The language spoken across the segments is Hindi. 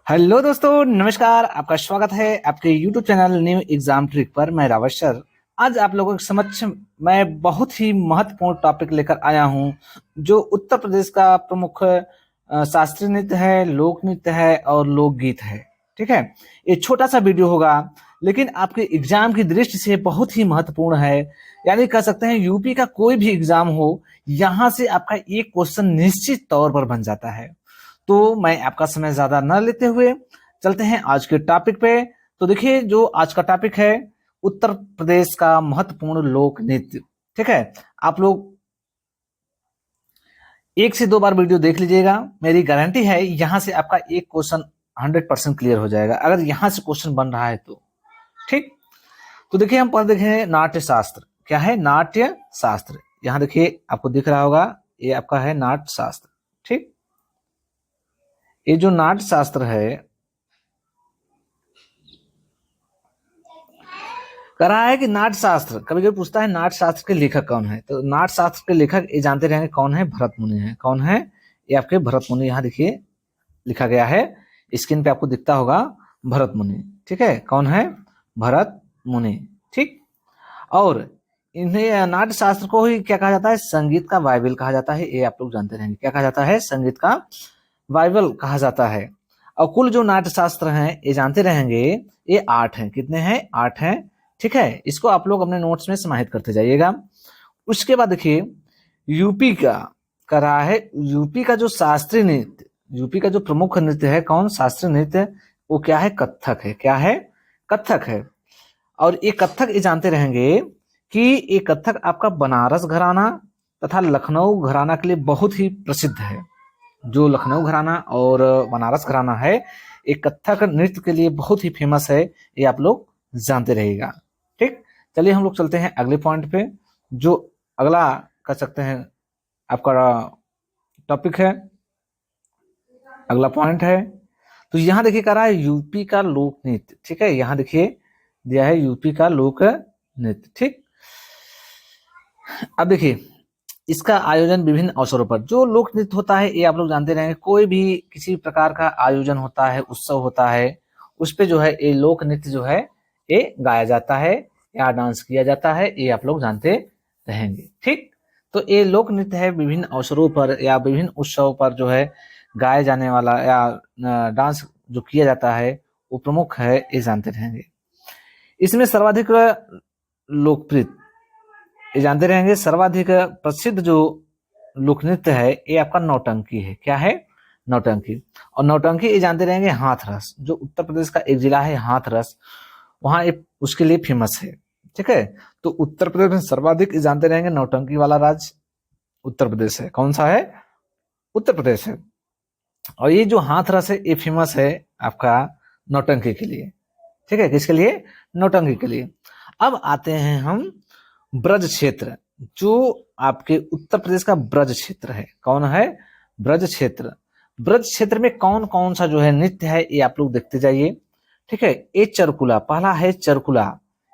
हेलो दोस्तों, नमस्कार। आपका स्वागत है आपके YouTube channel new exam trick पर। मैं रावत सर। आज आप लोगों के समक्ष मैं बहुत ही महत्वपूर्ण टॉपिक लेकर आया हूं, जो उत्तर प्रदेश का प्रमुख शास्त्रीय नृत्य है, लोक नृत्य है और लोकगीत है। ठीक है, ये छोटा सा वीडियो होगा, लेकिन आपके एग्जाम की दृष्टि से बहुत ही महत्वपूर्ण है। यानी कह सकते हैं यूपी का कोई भी एग्जाम हो, यहाँ से आपका एक क्वेश्चन निश्चित तौर पर बन जाता है। तो मैं आपका समय ज्यादा न लेते हुए चलते हैं आज के टॉपिक पे। तो देखिए, जो आज का टॉपिक है उत्तर प्रदेश का महत्वपूर्ण लोक नृत्य। ठीक है, आप लोग 1 से 2 बार वीडियो देख लीजिएगा। मेरी गारंटी है यहां से आपका एक क्वेश्चन 100% क्लियर हो जाएगा, अगर यहां से क्वेश्चन बन रहा है तो। ठीक, तो देखिए हम पर देखें नाट्य शास्त्र। क्या है? नाट्य शास्त्र। यहाँ देखिए आपको दिख रहा होगा, ये आपका है नाट्य शास्त्र। ठीक, ये जो नाट्य शास्त्र है, कह रहा है कि नाट्य शास्त्र, कभी कभी पूछता है नाट्य शास्त्र के लेखक कौन है। तो नाट्य शास्त्र के लेखक ये जानते रहेंगे कौन है? भरत मुनि है। कौन है? ये आपके भरत मुनि। यहाँ देखिए लिखा गया है, स्क्रीन पे आपको दिखता होगा भरत मुनि। ठीक है, कौन है? भरत मुनि। ठीक, और इन्हें नाट्य शास्त्र को ही क्या कहा जाता है? संगीत का बाइबल कहा जाता है। ये आप लोग जानते रहेंगे। क्या कहा जाता है? संगीत का बाइबल कहा जाता है। और कुल जो नाट्य शास्त्र हैं ये जानते रहेंगे, ये 8 हैं। कितने हैं? 8 हैं। ठीक है, इसको आप लोग अपने नोट्स में समाहित करते जाइएगा। उसके बाद देखिए यूपी का कर रहा है, यूपी का जो शास्त्रीय नृत्य, यूपी का जो प्रमुख नृत्य है, कौन? शास्त्रीय नृत्य, वो क्या है? कथक है। क्या है? कथक है। और ये कथक ये जानते रहेंगे कि ये कथक आपका बनारस घराना तथा लखनऊ घराना के लिए बहुत ही प्रसिद्ध है। जो लखनऊ घराना और बनारस घराना है, एक कथक नृत्य के लिए बहुत ही फेमस है। ये आप लोग जानते रहिएगा। ठीक, चलिए हम लोग चलते हैं अगले पॉइंट पे। जो अगला कह सकते हैं आपका टॉपिक है, अगला पॉइंट है। तो यहाँ देखिए कह रहा है यूपी का लोक नृत्य। ठीक है, यहाँ देखिए दिया है यूपी का लोक नृत्य। ठीक, अब देखिए इसका आयोजन विभिन्न अवसरों पर। जो लोक नृत्य होता है ये आप लोग जानते रहेंगे, कोई भी किसी प्रकार का आयोजन होता है, उत्सव होता है, उस पे जो है ये लोक नृत्य जो है ये गाया जाता है या डांस किया जाता है, ये आप लोग जानते रहेंगे। ठीक, तो ये लोक नृत्य है विभिन्न अवसरों पर या विभिन्न उत्सव पर जो है गाया जाने वाला या डांस जो किया जाता है वो प्रमुख है, ये जानते रहेंगे। इसमें सर्वाधिक लोकप्रिय, ये जानते रहेंगे, सर्वाधिक प्रसिद्ध जो लोक नृत्य है ये आपका नौटंकी है। क्या है? नौटंकी। और नौटंकी ये जानते रहेंगे हाथरस, जो उत्तर प्रदेश का एक जिला है हाथरस, वहां उसके लिए फेमस है। ठीक है, तो उत्तर प्रदेश में सर्वाधिक जानते रहेंगे नौटंकी वाला राज्य उत्तर प्रदेश है। कौन सा है? उत्तर प्रदेश है। और ये जो हाथरस है ये फेमस है आपका नौटंकी के लिए। ठीक है, किसके लिए? नौटंकी के लिए। अब आते हैं हम ब्रज क्षेत्र, जो आपके उत्तर प्रदेश का ब्रज क्षेत्र है। कौन है? ब्रज क्षेत्र। ब्रज क्षेत्र में कौन कौन सा जो है नृत्य है ये आप लोग देखते जाइए। ठीक है, ये चरकुला, पहला है चरकुला।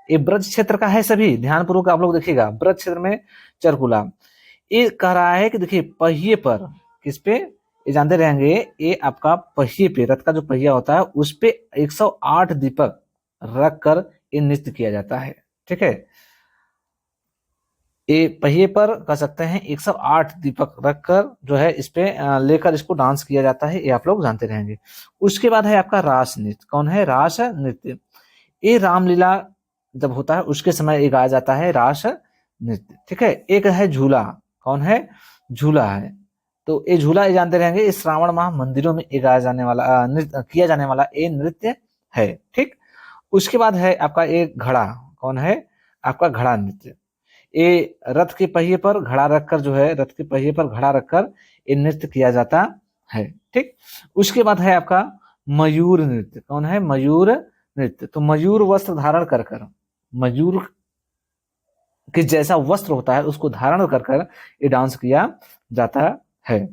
ये ब्रज क्षेत्र का है, सभी ध्यानपूर्वक आप लोग देखिएगा। ब्रज क्षेत्र में चरकुला, ये कह रहा है कि देखिए पहिए पर, किस पे? ये जानते रहेंगे, ये आपका पहिए पे, रथ का जो पहिया होता है उस पे 108 दीपक रख कर ये नृत्य किया जाता है। ठीक है, ये पहिए पर कह सकते हैं 108 दीपक रखकर जो है इस पे लेकर इसको डांस किया जाता है, ये आप लोग जानते रहेंगे। उसके बाद है आपका रास नृत्य। कौन है? रास नृत्य। ये रामलीला जब होता है उसके समय ये गाया जाता है रास नृत्य। ठीक है, एक है झूला। कौन है? झूला है। तो ये झूला ये जानते रहेंगे, इस श्रावण माह मंदिरों में ये गाया जाने वाला नृत्य किया जाने वाला ये नृत्य है। ठीक, उसके बाद है आपका एक घड़ा। कौन है? आपका घड़ा नृत्य। ये रथ के पहिए पर घड़ा रखकर जो है, रथ के पहिए पर घड़ा रखकर ये नृत्य किया जाता है। ठीक, उसके बाद है आपका मयूर नृत्य। कौन है? मयूर नृत्य। तो मयूर वस्त्र धारण कर कर, मयूर के जैसा वस्त्र होता है उसको धारण कर कर ये डांस किया जाता है।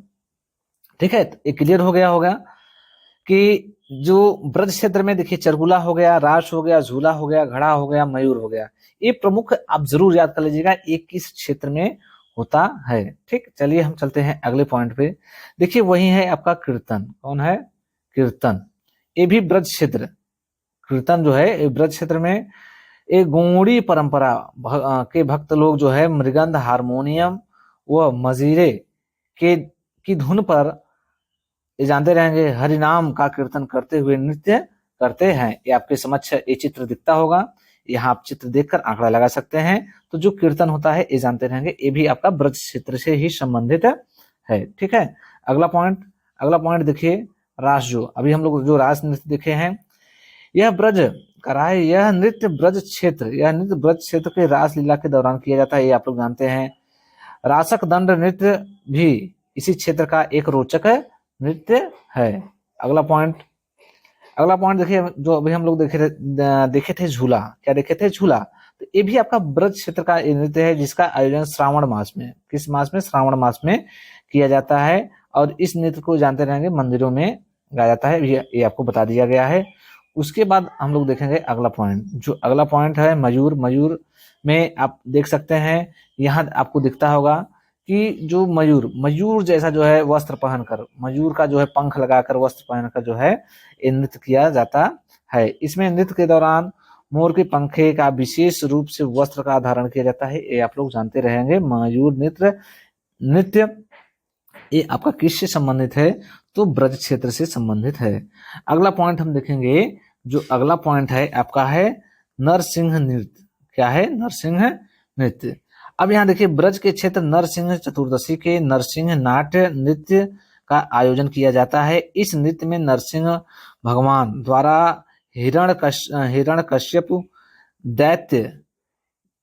ठीक है, ये क्लियर हो गया होगा कि जो ब्रज क्षेत्र में देखिए चरगुला हो गया, रास हो गया, झूला हो गया, घड़ा हो गया, मयूर हो गया, ये प्रमुख आप जरूर याद कर लीजिएगा एक किस क्षेत्र में होता है। ठीक, चलिए हम चलते हैं अगले पॉइंट पे। देखिए वही है आपका कीर्तन। कौन है? कीर्तन। ये भी ब्रज क्षेत्र, कीर्तन जो है ये ब्रज क्षेत्र में एक गौड़ी परंपरा के भक्त लोग जो है मृगंध, हारमोनियम व मजीरे के की धुन पर ये जानते रहेंगे हरि नाम का कीर्तन करते हुए नृत्य करते हैं। ये आपके समक्ष ये चित्र दिखता होगा, यहाँ आप चित्र देखकर आंकड़ा लगा सकते हैं। तो जो कीर्तन होता है ये जानते रहेंगे, ये भी आपका ब्रज क्षेत्र से ही संबंधित है। ठीक है, अगला पॉइंट देखिए, रास। जो अभी हम लोग जो रास नृत्य देखे हैं, यह ब्रज कराए, यह नृत्य ब्रज क्षेत्र के रास लीला के दौरान किया जाता है, ये आप लोग जानते हैं। रासक दंड नृत्य भी इसी क्षेत्र का एक रोचक नृत्य है। अगला पॉइंट देखिए, जो अभी हम लोग देखे थे झूला, क्या देखे थे? झूला। तो ये भी आपका ब्रज क्षेत्र का नृत्य है, जिसका आयोजन श्रावण मास में, किस मास में? श्रावण मास में किया जाता है। और इस नृत्य को जानते रहेंगे मंदिरों में गाया जाता है, ये आपको बता दिया गया है। उसके बाद हम लोग देखेंगे अगला पॉइंट। जो अगला पॉइंट है मयूर। में आप देख सकते हैं, यहाँ आपको दिखता होगा कि जो मयूर जैसा जो है वस्त्र पहनकर, मयूर का जो है पंख लगाकर वस्त्र पहनकर जो है ये नृत्य किया जाता है। इसमें नृत्य के दौरान मोर के पंखे का विशेष रूप से वस्त्र का धारण किया जाता है, ये आप लोग जानते रहेंगे। मयूर नृत्य ये आपका किससे संबंधित है? तो ब्रज क्षेत्र से संबंधित है। अगला पॉइंट हम देखेंगे, जो अगला पॉइंट है आपका है नरसिंह नृत्य। क्या है? नरसिंह नृत्य। अब यहाँ देखिए, ब्रज के क्षेत्र नरसिंह चतुर्दशी के नरसिंह नाट्य नृत्य का आयोजन किया जाता है। इस नृत्य में नरसिंह भगवान द्वारा हिरण्यकश्यप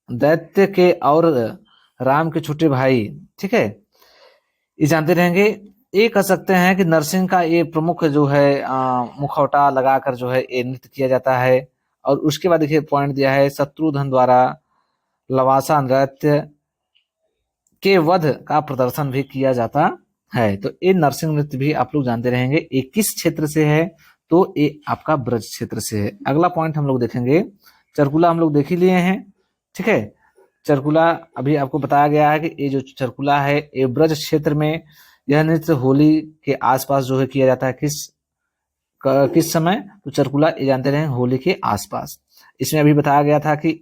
दैत्य के और राम के छोटे भाई, ठीक है, ये जानते रहेंगे। ये कह सकते हैं कि नरसिंह का ये प्रमुख जो है मुखौटा लगाकर जो है ये नृत्य किया जाता है। और उसके बाद देखिए पॉइंट दिया है, शत्रुघ्न द्वारा लवासा नृत्य के वध का प्रदर्शन भी किया जाता है। तो ये नरसिंह नृत्य भी आप लोग जानते रहेंगे। ये किस क्षेत्र से है? तो ये आपका ब्रज क्षेत्र से है। अगला पॉइंट हम लोग देखेंगे, चरकुला हम लोग देख ही लिए हैं, ठीक है। चरकुला अभी आपको बताया गया है कि ये जो चरकुला है ये ब्रज क्षेत्र में यह नृत्य होली के आसपास जो है किया जाता है। किस समय? तो चरकुला ये जानते रहे होली के आसपास। इसमें अभी बताया गया था कि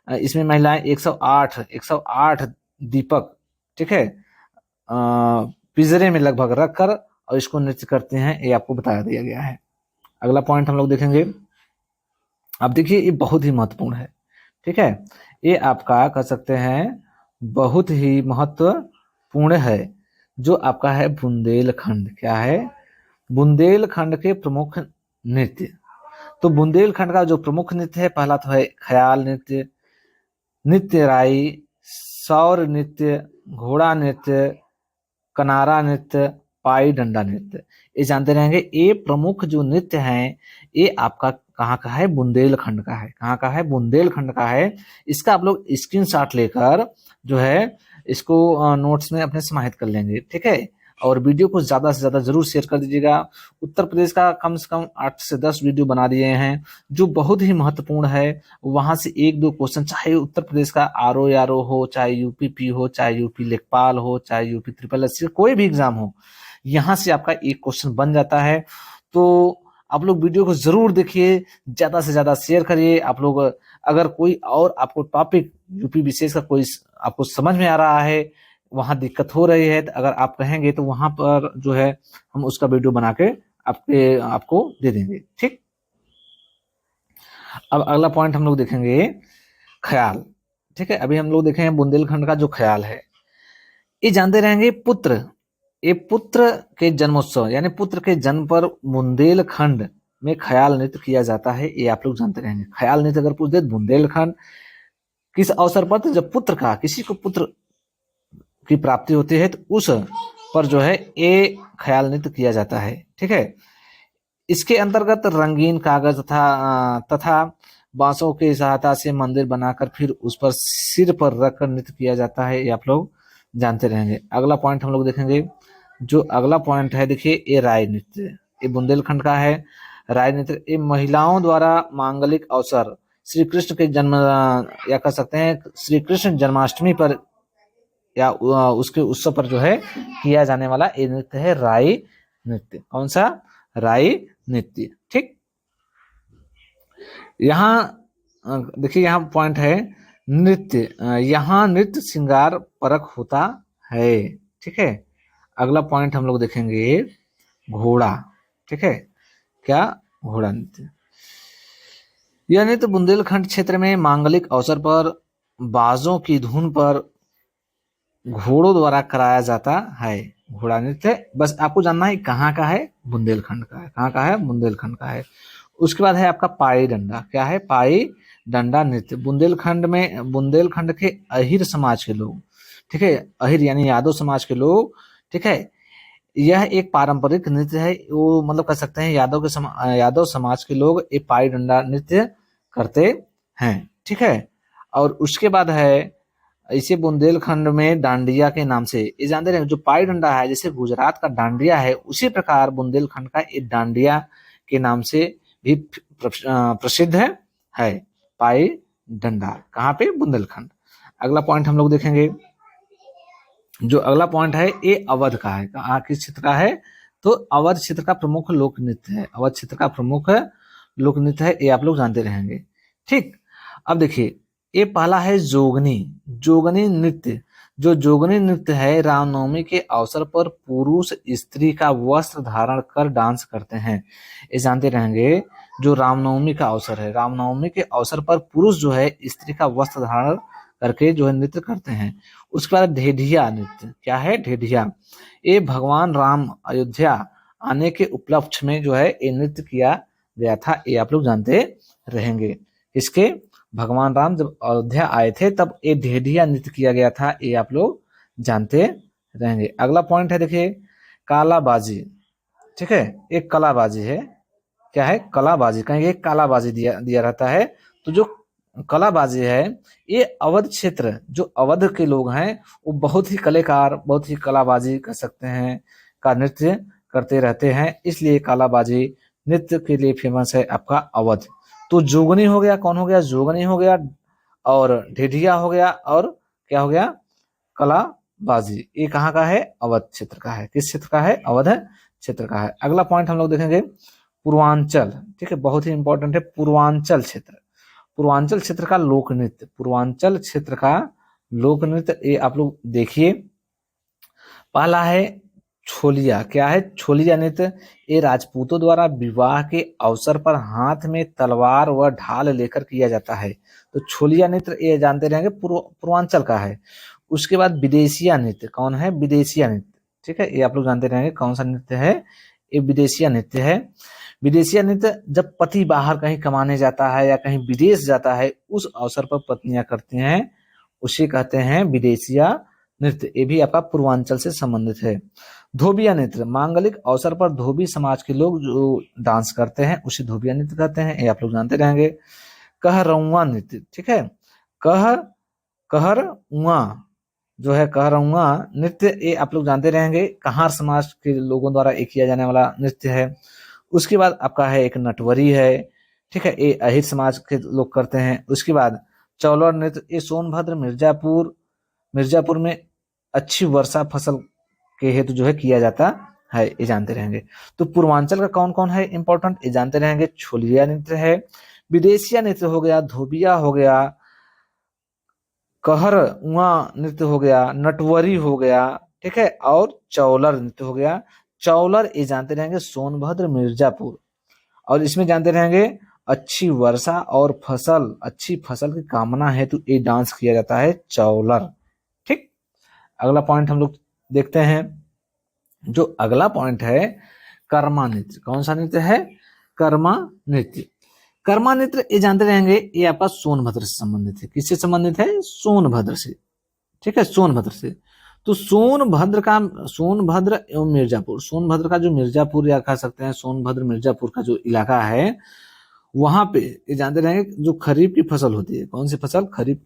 इसमें महिलाएं 108 दीपक, ठीक है, पिंजरे में लगभग रखकर और इसको नृत्य करते हैं, ये आपको बता दिया गया है। अगला पॉइंट हम लोग देखेंगे। अब देखिए ये बहुत ही महत्वपूर्ण है, ठीक है, ये आपका कह सकते हैं बहुत ही महत्वपूर्ण है, जो आपका है बुंदेलखंड। क्या है? बुंदेलखंड के प्रमुख नृत्य। तो बुंदेलखंड का जो प्रमुख नृत्य है, पहला तो है ख्याल नृत्य, नित्य राई, सौर नृत्य, घोड़ा नृत्य, कनारा नृत्य, पाई डंडा नृत्य। ये जानते रहेंगे। ये प्रमुख जो नृत्य हैं ये आपका कहाँ का है? बुंदेलखंड का है। कहाँ का है? बुंदेलखंड का है। इसका आप लोग स्क्रीनशॉट लेकर जो है इसको नोट्स में अपने समाहित कर लेंगे, ठीक है। और वीडियो को ज्यादा से ज्यादा जरूर शेयर कर दीजिएगा। उत्तर प्रदेश का कम से कम 8 से 10 वीडियो बना दिए हैं जो बहुत ही महत्वपूर्ण है। वहां से 1-2 क्वेश्चन, चाहे उत्तर प्रदेश का आरओ हो, चाहे यूपी हो, चाहे यूपी लेखपाल हो, चाहे यूपी SSS, कोई भी एग्जाम हो, यहाँ से आपका एक क्वेश्चन बन जाता है। तो आप लोग वीडियो को जरूर देखिए, ज्यादा से ज्यादा शेयर करिए। आप लोग अगर कोई और आपको टॉपिक यूपी विशेष का कोई आपको समझ में आ रहा है, वहां दिक्कत हो रही है, तो अगर आप कहेंगे तो वहां पर जो है हम उसका वीडियो बना के आपको दे देंगे, ठीक। अब अगला पॉइंट हम लोग देखेंगे ख्याल, ठीक है। अभी हम लोग देखेंगे बुंदेलखंड का जो ख्याल है, ये जानते रहेंगे पुत्र के जन्मोत्सव, यानी पुत्र के जन्म पर बुंदेलखंड में ख्याल नृत्य किया जाता है, ये आप लोग जानते रहेंगे। ख्याल नृत्य अगर पूछ दे बुंदेलखंड किस अवसर पर? तो जब किसी को पुत्र की प्राप्ति होती है तो उस पर जो है ये ख्याल नृत्य किया जाता है, ठीक है। इसके अंतर्गत रंगीन कागज तथा बांसों की सहायता से मंदिर बनाकर फिर उस पर सिर पर रखकर नृत्य किया जाता है, ये आप लोग जानते रहेंगे। अगला पॉइंट हम लोग देखेंगे। जो अगला पॉइंट है देखिए, ये राय नृत्य, ये बुंदेलखंड का है। राय नृत्य ये महिलाओं द्वारा मांगलिक अवसर, श्री कृष्ण के जन्म या कह सकते हैं श्री कृष्ण जन्माष्टमी पर या उसके उत्सव पर जो है किया जाने वाला ये नृत्य है राई नृत्य। कौन सा? राई नृत्य। ठीक, यहाँ देखिए यहाँ पॉइंट है नृत्य, यहाँ नृत्य श्रृंगार परक होता है। ठीक है, अगला पॉइंट हम लोग देखेंगे घोड़ा। ठीक है, क्या? घोड़ा नृत्य। यह नृत्य बुंदेलखंड क्षेत्र में मांगलिक अवसर पर बाजों की धुन पर घोड़ों द्वारा कराया जाता है। घोड़ा नृत्य बस आपको जानना है कहाँ का है, बुंदेलखंड का है। कहाँ का है? बुंदेलखंड का है। उसके बाद है आपका पाई डंडा। क्या है? पाई डंडा नृत्य बुंदेलखंड के अहिर समाज के लोग, ठीक है, अहिर यानी यादव समाज के लोग, ठीक है, यह एक पारंपरिक नृत्य है। वो मतलब कह सकते हैं यादव समाज के लोग ये पाई डंडा नृत्य करते हैं। ठीक है, और उसके बाद है इसे बुंदेलखंड में डांडिया के नाम से ये जानते हैं। जो पाई डंडा है जैसे गुजरात का डांडिया है, उसी प्रकार बुंदेलखंड का ये डांडिया के नाम से भी प्रसिद्ध है पाई डंडा। कहाँ पे? बुंदेलखंड। अगला पॉइंट हम लोग देखेंगे, जो अगला पॉइंट है ये अवध का है। कहाँ किस क्षेत्र का है? तो अवध क्षेत्र का प्रमुख लोक नृत्य है। अवध क्षेत्र का प्रमुख लोक नृत्य है, ये आप लोग जानते रहेंगे। ठीक, अब देखिए ये पहला है जोगनी। जोगनी नृत्य, जो जोगनी नृत्य है रामनवमी के अवसर पर पुरुष स्त्री का वस्त्र धारण कर डांस करते हैं। ये जानते रहेंगे, जो रामनवमी का अवसर है, रामनवमी के अवसर पर पुरुष जो है स्त्री का वस्त्र धारण करके जो है नृत्य करते हैं। उसके बाद ढेढिया नृत्य। क्या है? ढेढिया। ये भगवान राम अयोध्या आने के उपलक्ष्य में जो है ये नृत्य किया गया था। ये आप लोग जानते रहेंगे। इसके भगवान राम जब अयोध्या आए थे तब ये ढेढिया नृत्य किया गया था, ये आप लोग जानते रहेंगे। अगला पॉइंट है देखिए कालाबाजी। ठीक है, एक कलाबाजी है। क्या है? कलाबाजी। कहीं एक कालाबाजी दिया रहता है। तो जो कलाबाजी है ये अवध क्षेत्र, जो अवध के लोग हैं वो बहुत ही कलाकार, बहुत ही कलाबाजी कर सकते हैं, का नृत्य करते रहते हैं, इसलिए कलाबाजी नृत्य के लिए फेमस है आपका अवध। तो जोगनी हो गया, कौन हो गया? जोगनी हो गया, और ढेढिया हो गया, और क्या हो गया? कलाबाजी। ये कहाँ का है? अवध क्षेत्र का है। किस क्षेत्र का है? अवध क्षेत्र का है। अगला पॉइंट हम लोग देखेंगे पूर्वांचल। ठीक है, बहुत ही इंपॉर्टेंट है पूर्वांचल क्षेत्र। पूर्वांचल क्षेत्र का लोक नृत्य, पूर्वांचल क्षेत्र का लोक नृत्य ये आप लोग देखिए। पहला है छोलिया। क्या है? छोलिया नृत्य। ये राजपूतों द्वारा विवाह के अवसर पर हाथ में तलवार व ढाल लेकर किया जाता है। तो छोलिया नृत्य ये जानते रहेंगे पूर्वांचल का है। उसके बाद विदेशिया नृत्य। कौन है? विदेशिया नृत्य। ठीक है, ये आप लोग जानते रहेंगे कौन सा नृत्य है, ये विदेशिया नृत्य है। विदेशिया नृत्य जब पति बाहर कहीं कमाने जाता है या कहीं विदेश जाता है उस अवसर पर पत्नियां करती हैं, उसे कहते हैं विदेशिया नृत्य। ये भी आपका पूर्वांचल से संबंधित है। धोबिया नृत्य, मांगलिक अवसर पर धोबी समाज के लोग जो डांस करते हैं उसे धोबिया नृत्य कहते हैं, ये आप लोग जानते रहेंगे। कहरौआ नृत्य। ठीक है, कहरौआ जो है, कहरौआ नृत्य ये आप लोग जानते रहेंगे, कहार समाज के लोगों द्वारा ये किया जाने वाला नृत्य है। उसके बाद आपका है एक नटवरी है। ठीक है, ये अहिर समाज के लोग करते हैं। उसके बाद चौलर नृत्य, ये सोनभद्र मिर्जापुर में अच्छी वर्षा फसल के हेतु जो है किया जाता है, ये जानते रहेंगे। तो पूर्वांचल का कौन कौन है इंपॉर्टेंट, ये जानते रहेंगे। छोलिया नृत्य है, विदेशिया नृत्य हो गया, धोबिया हो गया, कहरउआ नृत्य हो गया, नटवरी हो गया, ठीक है, और चौलर नृत्य हो गया। चौलर ये जानते रहेंगे सोनभद्र मिर्जापुर, और इसमें जानते रहेंगे अच्छी वर्षा और अच्छी फसल की कामना हेतु ये डांस किया जाता है, चौलर। ठीक, अगला पॉइंट हम लोग देखते हैं। जो अगला पॉइंट है कर्मा नृत्य। कौन सा नृत्य है? कर्मा नृत्य। कर्मा नृत्य ये जानते रहेंगे, ये आपका सोनभद्र से संबंधित है। किससे संबंधित है? सोनभद्र से। ठीक है, सोनभद्र से। तो सोनभद्र एवं मिर्जापुर, सोनभद्र का जो मिर्जापुर या कह सकते हैं सोनभद्र मिर्जापुर का जो इलाका है, वहां पे ये जानते रहेंगे जो खरीफ की फसल होती है, कौन सी फसल? खरीफ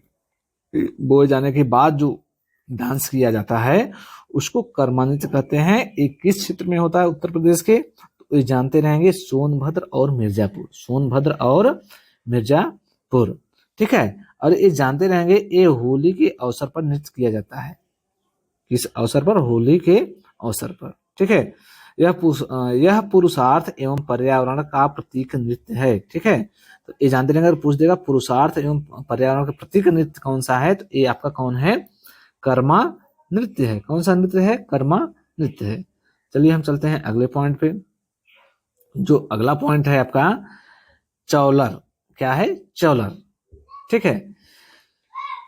बोए जाने के बाद जो डांस किया जाता है उसको कर्मा नृत्य कहते हैं। ये किस क्षेत्र में होता है? उत्तर प्रदेश के। तो ये जानते रहेंगे सोनभद्र और मिर्जापुर, सोनभद्र और मिर्जापुर। ठीक है, और ये जानते रहेंगे ये होली के अवसर पर नृत्य किया जाता है। किस अवसर पर? होली के अवसर पर। ठीक है, यह पुरुषार्थ एवं पर्यावरण का प्रतीक नृत्य है। ठीक है, तो ये जानते रहेंगे। अगर पूछ देगा पुरुषार्थ एवं पर्यावरण का प्रतीक नृत्य कौन सा है, तो ये आपका कौन है, कर्मा नृत्य है। कौन सा नृत्य है, कर्मा नृत्य है। चलिए हम चलते हैं अगले पॉइंट पे। जो अगला पॉइंट है आपका चौलर। क्या है, चौलर। ठीक है,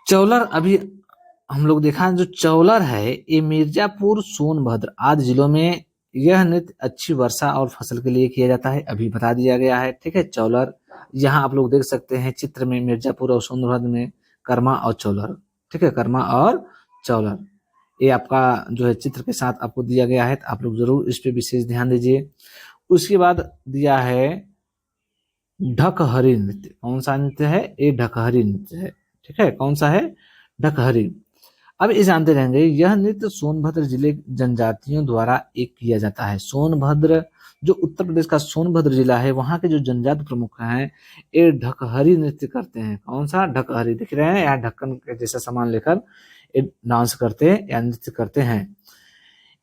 चौलर अभी हम लोग देखा जो चौलर है ये मिर्जापुर, सोनभद्र आदि जिलों में यह नृत्य अच्छी वर्षा और फसल के लिए किया जाता है। अभी बता दिया गया है। ठीक है, चौलर यहाँ आप लोग देख सकते हैं चित्र में, मिर्जापुर और सोनभद्र में कर्मा और चौलर। ठीक है, कर्मा और चौलर ये आपका जो है चित्र के साथ आपको दिया गया है, तो आप लोग जरूर इस पे विशेष ध्यान दीजिए। उसके बाद दिया है ढकहरी नृत्य। कौन सा नृत्य है, ये ढकहरी नृत्य है। ठीक है, कौन सा है, ढकहरी। अब ये जानते रहेंगे यह नृत्य सोनभद्र जिले जनजातियों द्वारा एक किया जाता है। सोनभद्र जो उत्तर प्रदेश का सोनभद्र जिला है, वहां के जो जनजाति प्रमुख हैं ये ढकहरी नृत्य करते हैं। कौन सा, ढकहरी। दिख रहे हैं यहाँ ढक्कन के जैसा सामान लेकर ये डांस करते हैं या नृत्य करते हैं।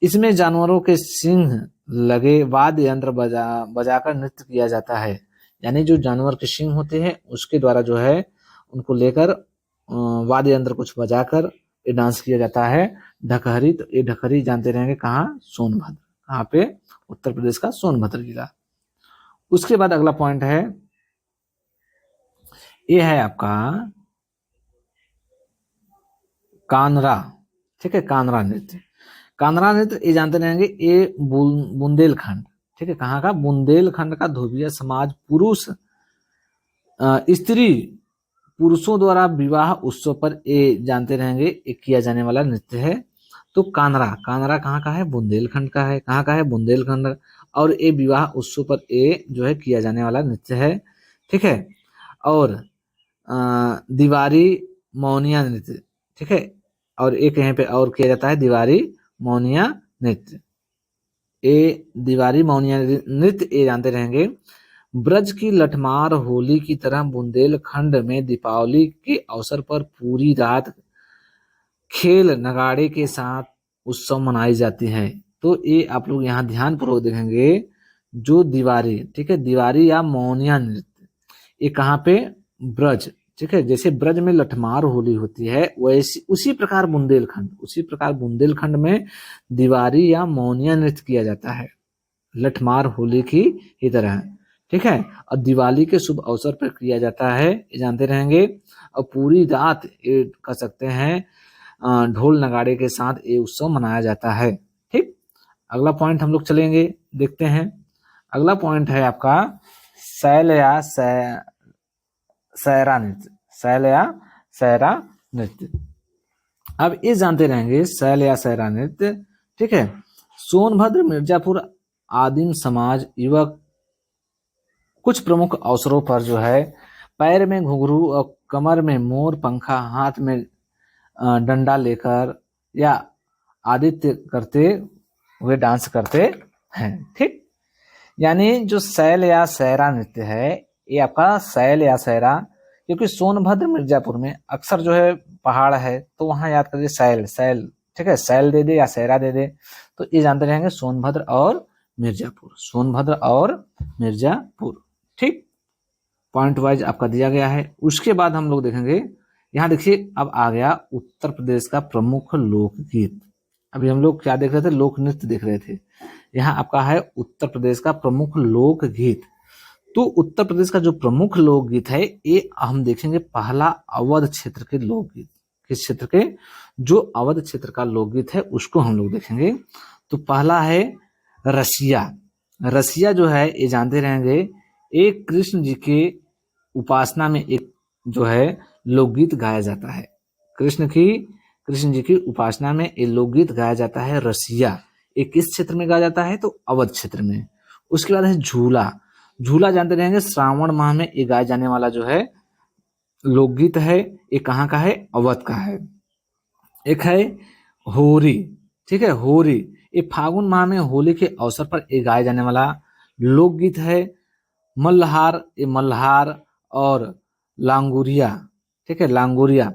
इसमें जानवरों के सिंह लगे वाद्य यंत्र बजाकर नृत्य किया जाता है। यानी जो जानवर के सिंह होते हैं उसके द्वारा जो है उनको लेकर वाद्य यंत्र कुछ बजाकर ये डांस किया जाता है, ढकहरी। तो ये ढकहरी जानते रहेंगे कहाँ, सोनभद्र। कहाँ पे, उत्तर प्रदेश का सोनभद्र जिला। उसके बाद अगला पॉइंट है, ये है आपका कानरा। ठीक है, कानरा नृत्य। कानरा नृत्य ये जानते रहेंगे ये बुंदेलखंड। ठीक है, कहाँ का, बुंदेलखंड का धोबिया समाज पुरुष स्त्री पुरुषों द्वारा विवाह उत्सव पर ये जानते रहेंगे एक किया जाने वाला नृत्य है। तो कानरा, कानरा कहाँ का है, बुंदेलखंड का है। कहाँ का है, बुंदेलखंड। और ये विवाह उत्सव पर ये जो है किया जाने वाला नृत्य है। ठीक है, और दीवारी मौनिया नृत्य। ठीक है, और एक यहाँ पे और किया जाता है दीवारी मौनिया नृत्य। ये दीवारी मौनिया नृत्य ये जानते रहेंगे ब्रज की लठमार होली की तरह बुंदेलखंड में दीपावली के अवसर पर पूरी रात खेल नगाड़े के साथ उत्सव मनाई जाती है। तो ये आप लोग यहाँ ध्यान पूर्वक देखेंगे जो दीवारी, ठीक है, दीवारी या मौनिया नृत्य ये कहाँ पे, ब्रज। ठीक है, जैसे ब्रज में लठमार होली होती है वैसी उसी प्रकार बुंदेलखंड में दीवारी या मौनिया नृत्य किया जाता है, लठमार होली की ही तरह। ठीक है, और दिवाली के शुभ अवसर पर किया जाता है, ये जानते रहेंगे। और पूरी रात ये कह सकते हैं ढोल नगाड़े के साथ ये उत्सव मनाया जाता है। ठीक, अगला पॉइंट हम लोग चलेंगे, देखते हैं। अगला पॉइंट है आपका शैल या सैरा नृत्य। शैल या सैरा नृत्य। अब ये जानते रहेंगे शैल या सैरा नृत्य। ठीक है, सोनभद्र मिर्जापुर आदिम समाज युवक कुछ प्रमुख अवसरों पर जो है पैर में घुंघरू और कमर में मोर पंखा, हाथ में डंडा लेकर या आदित्य करते हुए डांस करते हैं। ठीक, यानी जो शैल या सैरा नृत्य है ये आपका शैल या सैरा, क्योंकि सोनभद्र मिर्जापुर में अक्सर जो है पहाड़ है तो वहां याद करिए शैल। ठीक है, शैल दे दे या सैरा दे दे, तो ये जानते रहेंगे सोनभद्र और मिर्जापुर। ठीक, पॉइंट वाइज आपका दिया गया है। उसके बाद हम लोग देखेंगे, यहाँ देखिए अब आ गया उत्तर प्रदेश का प्रमुख लोकगीत। अभी हम लोग क्या देख रहे थे, लोक नृत्य देख रहे थे। यहाँ आपका है उत्तर प्रदेश का प्रमुख लोकगीत। तो उत्तर प्रदेश का जो प्रमुख लोकगीत है ये हम देखेंगे पहला अवध क्षेत्र के लोकगीत। किस क्षेत्र के, जो अवध क्षेत्र का लोकगीत है उसको हम लोग देखेंगे। तो पहला है रसिया जो है ये जानते रहेंगे एक कृष्ण जी के उपासना में एक जो है लोकगीत गाया जाता है। कृष्ण जी की उपासना में ये लोकगीत गाया जाता है रसिया। ये किस क्षेत्र में गाया जाता है, तो अवध क्षेत्र में। उसके बाद है झूला जानते रहेंगे श्रावण माह में ये गाया जाने वाला जो है लोकगीत है, ये कहाँ का है, अवध का है। एक है होरी। ठीक है, होरी ये फागुन माह में होली के अवसर पर ये गाया जाने वाला लोकगीत है। मल्हार और लांगुरिया। ठीक है, लांगुरिया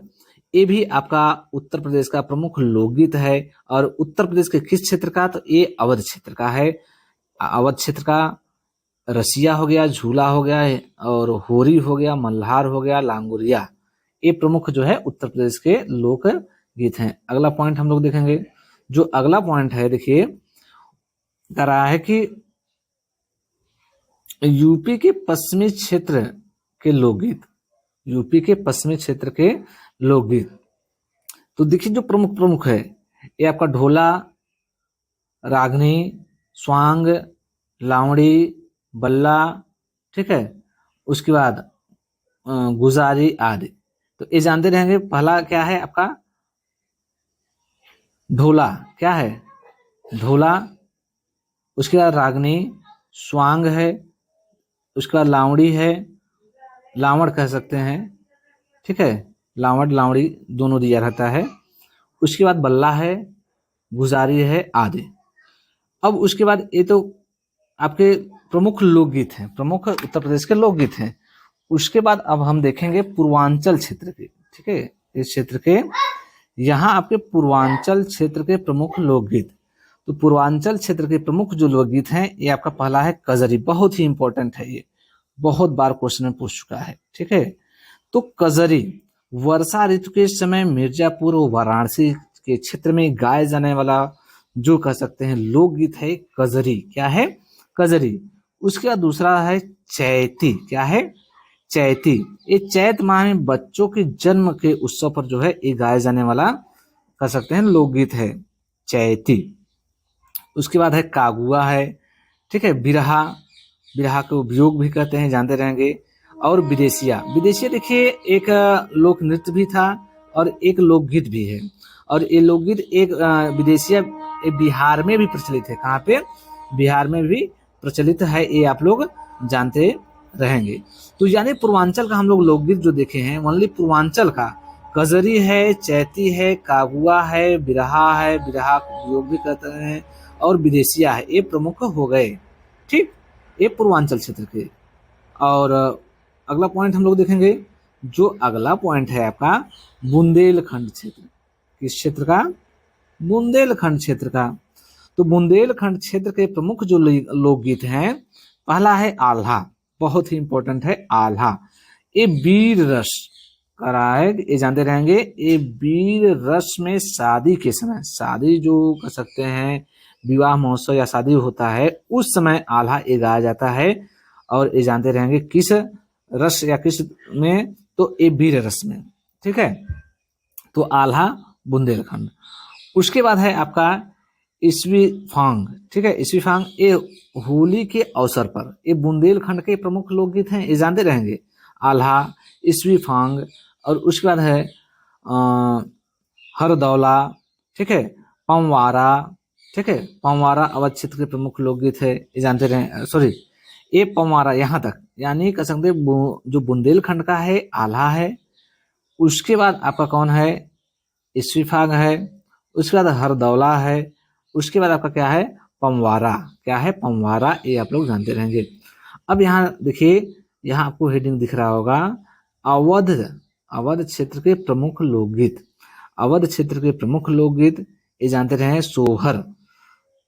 ये भी आपका उत्तर प्रदेश का प्रमुख लोकगीत है। और उत्तर प्रदेश के किस क्षेत्र का, तो ये अवध क्षेत्र का है। अवध क्षेत्र का रसिया हो गया, झूला हो गया, और होरी हो गया, मल्हार हो गया, लांगुरिया, ये प्रमुख जो है उत्तर प्रदेश के लोक गीत हैं। अगला पॉइंट हम लोग देखेंगे। जो अगला पॉइंट है, देखिए कह रहा है कि यूपी के पश्चिमी क्षेत्र के लोकगीत, यूपी के पश्चिमी क्षेत्र के लोकगीत। तो देखिए जो प्रमुख प्रमुख है, ये आपका ढोला, रागनी, स्वांग, लावड़ी, बल्ला, ठीक है, उसके बाद गुजारी आदि। तो ये जानते रहेंगे। पहला क्या है आपका ढोला, क्या है ढोला, उसके बाद रागनी, स्वांग है, उसके बाद लावड़ी है, लावड़ कह सकते हैं, ठीक है, लावड़ लावड़ी दोनों दिया रहता है। उसके बाद बल्ला है, गुजारी है आदि। अब उसके बाद ये तो आपके प्रमुख लोकगीत हैं, प्रमुख उत्तर प्रदेश के लोकगीत हैं। उसके बाद अब हम देखेंगे पूर्वांचल क्षेत्र के, ठीक है, इस क्षेत्र के, यहाँ आपके पूर्वांचल क्षेत्र के प्रमुख लोकगीत। तो पूर्वांचल क्षेत्र के प्रमुख जो लोकगीत हैं, ये आपका पहला है कजरी। बहुत ही इंपॉर्टेंट है, ये बहुत बार क्वेश्चन में पूछ चुका है, ठीक है। तो कजरी वर्षा ऋतु के समय मिर्जापुर और वाराणसी के क्षेत्र में गाए जाने वाला जो कह सकते हैं लोकगीत है कजरी। क्या है कजरी। उसके बाद दूसरा है चैती। क्या है चैती। ये चैत माह में बच्चों के जन्म के उत्सव पर जो है ये गाया जाने वाला कह सकते हैं लोकगीत है चैती। उसके बाद है कागुआ है, ठीक है, बिरहा, बिरहा को वियोग भी कहते हैं, जानते रहेंगे। और विदेशिया, विदेशिया देखिए एक लोक नृत्य भी था और एक लोकगीत भी है। और ये लोकगीत एक विदेशिया बिहार में भी प्रचलित है। कहाँ पे बिहार में भी प्रचलित है, ये आप लोग जानते रहेंगे। तो यानी पूर्वांचल का हम लोग लोकगीत जो देखे हैं, ओनली पूर्वांचल का कजरी है, चैती है, कागुआ है, बिरहा है, बिरहा वियोग भी कहते हैं, और विदेशिया है, ये प्रमुख हो गए, ठीक, ये पूर्वांचल क्षेत्र के। और अगला पॉइंट हम लोग देखेंगे। जो अगला पॉइंट है आपका बुंदेलखंड क्षेत्र। किस क्षेत्र का बुंदेलखंड क्षेत्र का। तो बुंदेलखंड क्षेत्र के प्रमुख जो लोकगीत हैं, पहला है आल्हा, बहुत ही इंपॉर्टेंट है आल्हा। ये वीर रस कर रहा है, ये जानते रहेंगे। ये वीर रस में शादी के समय, शादी जो कह सकते हैं विवाह महोत्सव या शादी होता है, उस समय आल्हा ये गाया जाता है। और ये जानते रहेंगे किस रस या किस में, तो ये वीर रस में, ठीक है। तो आल्हा बुंदेलखंड। उसके बाद है आपका ईस्वी फांग, ठीक है, ईस्वी फांग, ये होली के अवसर पर, ये बुंदेलखंड के प्रमुख लोकगीत हैं, ये जानते रहेंगे। आल्हा, ईस्वी फांग, और उसके बाद है हरदौला, ठीक है, पमवारा, ठीक है, पमवारा अवध क्षेत्र के प्रमुख लोकगीत है, ये जानते रहे। सॉरी, ये पमवारा यहाँ तक, यानी कह सकते जो बुंदेलखंड का है आल्हा है। उसके बाद आपका कौन है ईस्वी फाग है। उसके बाद हरदौला है। उसके बाद आपका क्या है पमवारा। क्या है पमवारा, ये आप लोग जानते रहेंगे। अब यहाँ देखिए, यहाँ आपको हेडिंग दिख रहा होगा अवध क्षेत्र के प्रमुख लोकगीत। अवध क्षेत्र के प्रमुख लोकगीत ये जानते रहे। सोहर,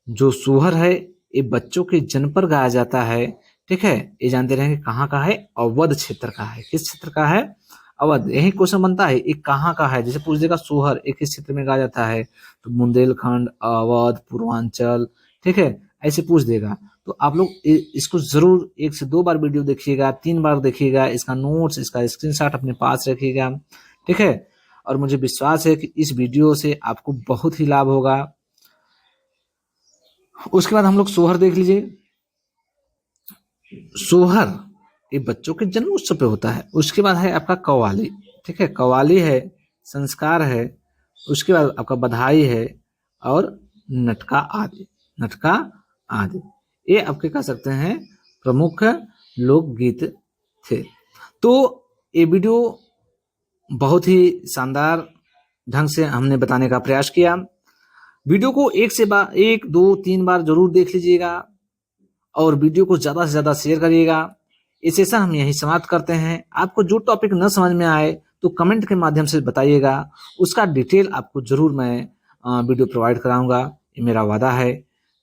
जो सोहर है ये बच्चों के जन्म पर गाया जाता है, ठीक है, ये जानते रहेंगे कहाँ का है, अवध क्षेत्र का है। किस क्षेत्र का है, अवध। यही क्वेश्चन बनता है, ये कहाँ का है, जैसे पूछ देगा सोहर एक किस क्षेत्र में गाया जाता है, तो बुंदेलखंड, अवध, पूर्वांचल, ठीक है, ऐसे पूछ देगा। तो आप लोग इसको जरूर 1 से 2 बार वीडियो देखिएगा, 3 बार देखिएगा, इसका नोट्स, इसका स्क्रीनशॉट अपने पास रखिएगा, ठीक है। और मुझे विश्वास है कि इस वीडियो से आपको बहुत ही लाभ होगा। उसके बाद हम लोग सोहर देख लीजिए। सोहर ये बच्चों के जन्म उत्सव पे होता है। उसके बाद है आपका कव्वाली, ठीक है, कव्वाली है, संस्कार है। उसके बाद आपका बधाई है और नटका आदि, नटका आदि, ये आपके कह सकते हैं प्रमुख लोकगीत थे। तो ये वीडियो बहुत ही शानदार ढंग से हमने बताने का प्रयास किया। वीडियो को 1, 2, 3 बार जरूर देख लीजिएगा और वीडियो को ज़्यादा से ज़्यादा शेयर करिएगा। ये सेशन हम यहीं समाप्त करते हैं। आपको जो टॉपिक न समझ में आए तो कमेंट के माध्यम से बताइएगा, उसका डिटेल आपको जरूर मैं वीडियो प्रोवाइड कराऊंगा, ये मेरा वादा है।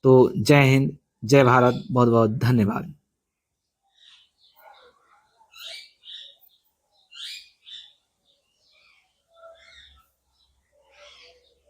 तो जय हिंद, जय भारत। बहुत बहुत धन्यवाद।